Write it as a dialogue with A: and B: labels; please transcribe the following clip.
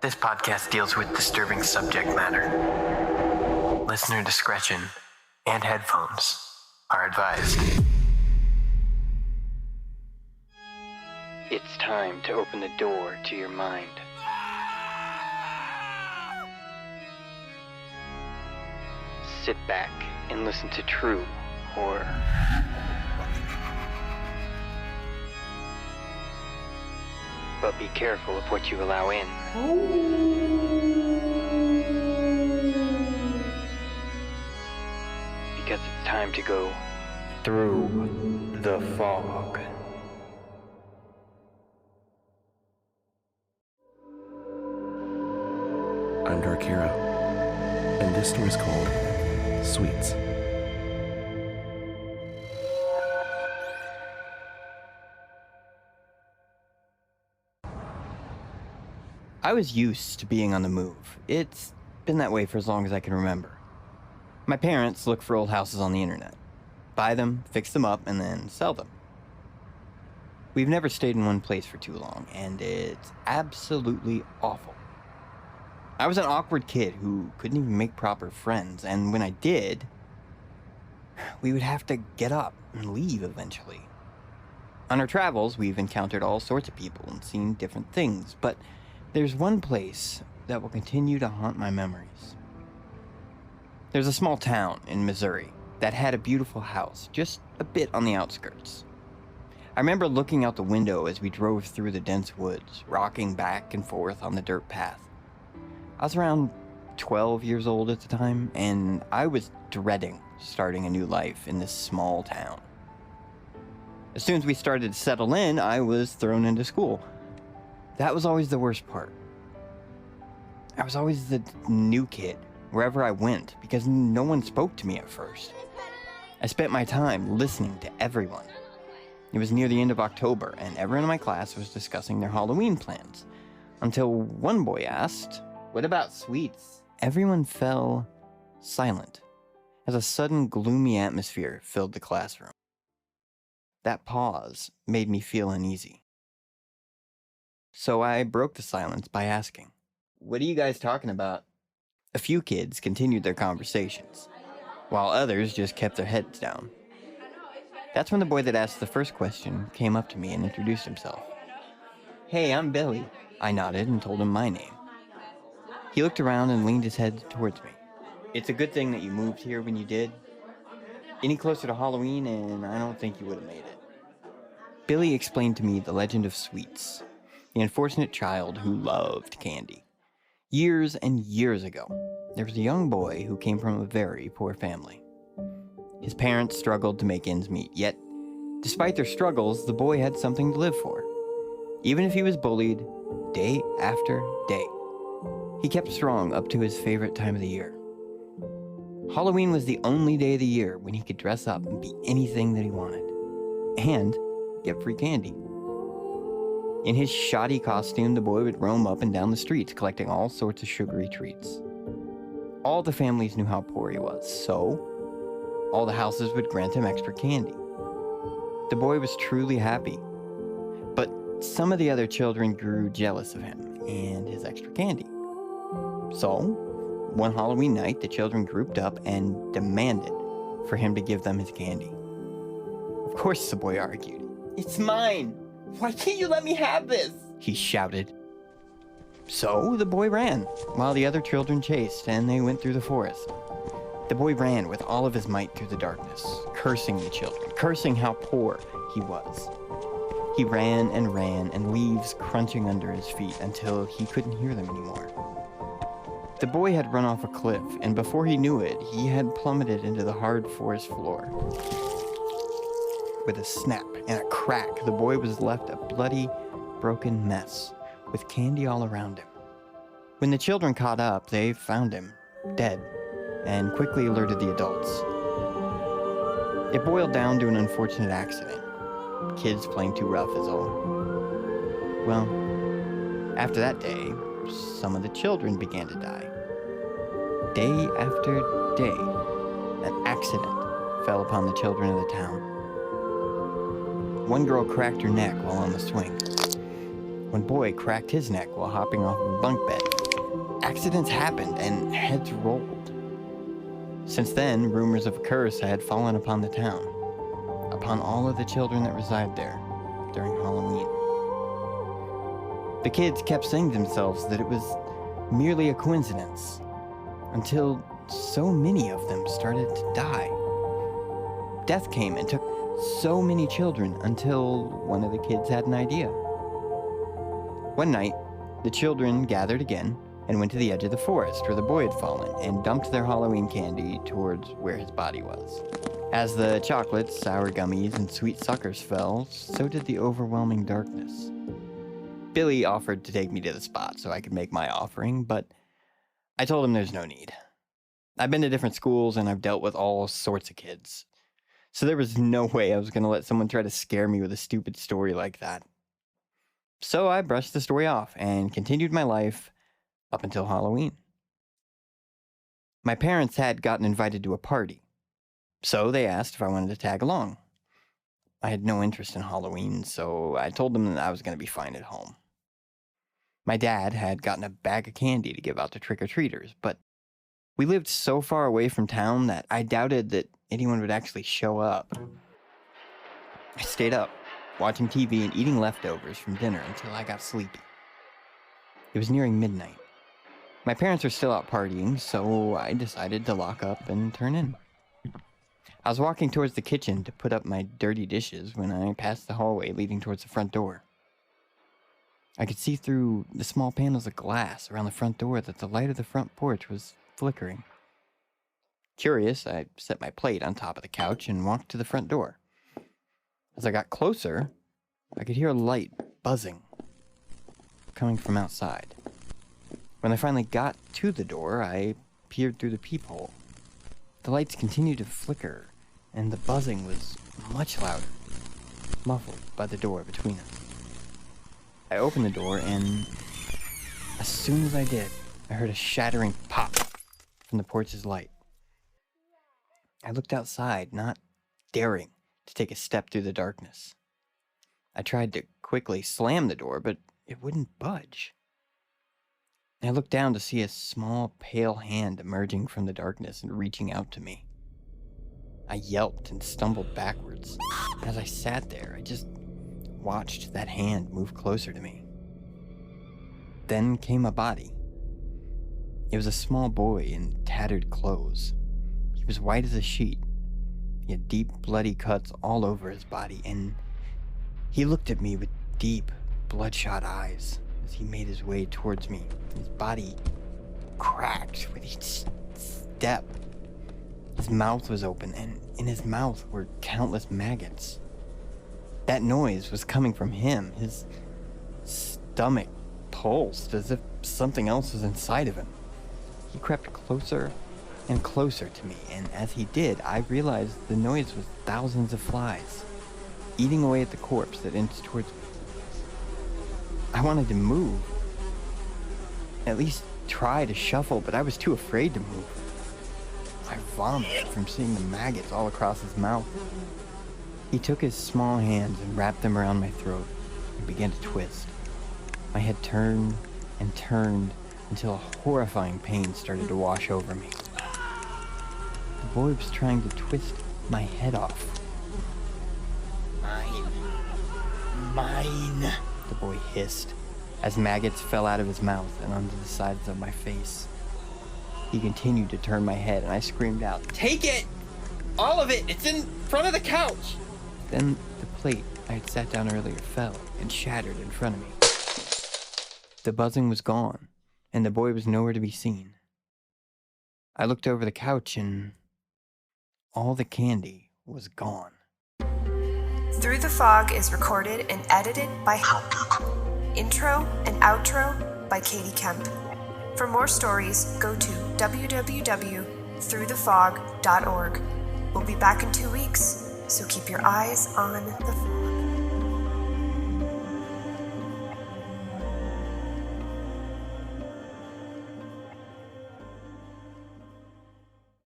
A: This podcast deals with disturbing subject matter. Listener discretion and headphones are advised.
B: It's time to open the door to your mind. Sit back and listen to true horror. But be careful of what you allow in. Because it's time to go through the fog.
C: I'm DarkHero, and this story is called Sweets.
D: I was used to being on the move. It's been that way for as long as I can remember. My parents look for old houses on the internet, buy them, fix them up, and then sell them. We've never stayed in one place for too long, and it's absolutely awful. I was an awkward kid who couldn't even make proper friends, and when I did, we would have to get up and leave eventually. On our travels, we've encountered all sorts of people and seen different things, but there's one place that will continue to haunt my memories. There's a small town in Missouri that had a beautiful house, just a bit on the outskirts. I remember looking out the window as we drove through the dense woods, rocking back and forth on the dirt path. I was around 12 years old at the time, and I was dreading starting a new life in this small town. As soon as we started to settle in, I was thrown into school. That was always the worst part. I was always the new kid wherever I went because no one spoke to me at first. I spent my time listening to everyone. It was near the end of October, and everyone in my class was discussing their Halloween plans, until one boy asked, "What about sweets?" Everyone fell silent as a sudden gloomy atmosphere filled the classroom. That pause made me feel uneasy. So I broke the silence by asking, "What are you guys talking about?" A few kids continued their conversations, while others just kept their heads down. That's when the boy that asked the first question came up to me and introduced himself. "Hey, I'm Billy." I nodded and told him my name. He looked around and leaned his head towards me. "It's a good thing that you moved here when you did. Any closer to Halloween and I don't think you would have made it." Billy explained to me the legend of Sweets, the unfortunate child who loved candy. Years and years ago, there was a young boy who came from a very poor family. His parents struggled to make ends meet, yet, despite their struggles, the boy had something to live for. Even if he was bullied day after day, he kept strong up to his favorite time of the year. Halloween was the only day of the year when he could dress up and be anything that he wanted, and get free candy. In his shoddy costume, the boy would roam up and down the streets, collecting all sorts of sugary treats. All the families knew how poor he was, so all the houses would grant him extra candy. The boy was truly happy, but some of the other children grew jealous of him and his extra candy. So, one Halloween night, the children grouped up and demanded for him to give them his candy. Of course, the boy argued. "It's mine! Why can't you let me have this?" he shouted. So the boy ran, while the other children chased, and they went through the forest. The boy ran with all of his might through the darkness, cursing the children, cursing how poor he was. He ran, and leaves crunching under his feet until he couldn't hear them anymore. The boy had run off a cliff, and before he knew it, he had plummeted into the hard forest floor. With a snap and a crack, the boy was left a bloody, broken mess, with candy all around him. When the children caught up, they found him, dead, and quickly alerted the adults. It boiled down to an unfortunate accident. Kids playing too rough is all. Well, after that day, some of the children began to die. Day after day, an accident fell upon the children of the town. One girl cracked her neck while on the swing. One boy cracked his neck while hopping off a bunk bed. Accidents happened and heads rolled. Since then, rumors of a curse had fallen upon the town, upon all of the children that reside there during Halloween. The kids kept saying to themselves that it was merely a coincidence, until so many of them started to die. Death came and took so many children until one of the kids had an idea. One night, the children gathered again and went to the edge of the forest where the boy had fallen and dumped their Halloween candy towards where his body was. As the chocolates, sour gummies, and sweet suckers fell, so did the overwhelming darkness. Billy offered to take me to the spot so I could make my offering, but I told him there's no need. I've been to different schools and I've dealt with all sorts of kids, so there was no way I was going to let someone try to scare me with a stupid story like that. So I brushed the story off and continued my life up until Halloween. My parents had gotten invited to a party, so they asked if I wanted to tag along. I had no interest in Halloween, so I told them that I was going to be fine at home. My dad had gotten a bag of candy to give out to trick-or-treaters, but we lived so far away from town that I doubted that anyone would actually show up. I stayed up, watching TV and eating leftovers from dinner until I got sleepy. It was nearing midnight. My parents were still out partying, so I decided to lock up and turn in. I was walking towards the kitchen to put up my dirty dishes when I passed the hallway leading towards the front door. I could see through the small panels of glass around the front door that the light of the front porch was flickering. Curious, I set my plate on top of the couch and walked to the front door. As I got closer, I could hear a light buzzing coming from outside. When I finally got to the door, I peered through the peephole. The lights continued to flicker, and the buzzing was much louder, muffled by the door between us. I opened the door, and as soon as I did, I heard a shattering pop from the porch's light. I looked outside, not daring to take a step through the darkness. I tried to quickly slam the door, but it wouldn't budge. I looked down to see a small, pale hand emerging from the darkness and reaching out to me. I yelped and stumbled backwards. As I sat there, I just watched that hand move closer to me. Then came a body. It was a small boy in tattered clothes. He was white as a sheet. He had deep, bloody cuts all over his body, and he looked at me with deep, bloodshot eyes as he made his way towards me. His body cracked with each step. His mouth was open, and in his mouth were countless maggots. That noise was coming from him. His stomach pulsed as if something else was inside of him. He crept closer and closer to me, and as he did, I realized the noise was thousands of flies, eating away at the corpse that inched towards me. I wanted to move, at least try to shuffle, but I was too afraid to move. I vomited from seeing the maggots all across his mouth. He took his small hands and wrapped them around my throat and began to twist. My head turned and turned until a horrifying pain started to wash over me. The boy was trying to twist my head off. Mine. Mine, the boy hissed as maggots fell out of his mouth and onto the sides of my face. He continued to turn my head, and I screamed out, "Take it! All of it! It's in front of the couch!" Then the plate I had sat down earlier fell and shattered in front of me. The buzzing was gone, and the boy was nowhere to be seen. I looked over the couch, and all the candy was gone.
E: Through the Fog is recorded and edited by Intro and outro by Katie Kemp. For more stories, go to www.throughthefog.org. We'll be back in 2 weeks, so keep your eyes on the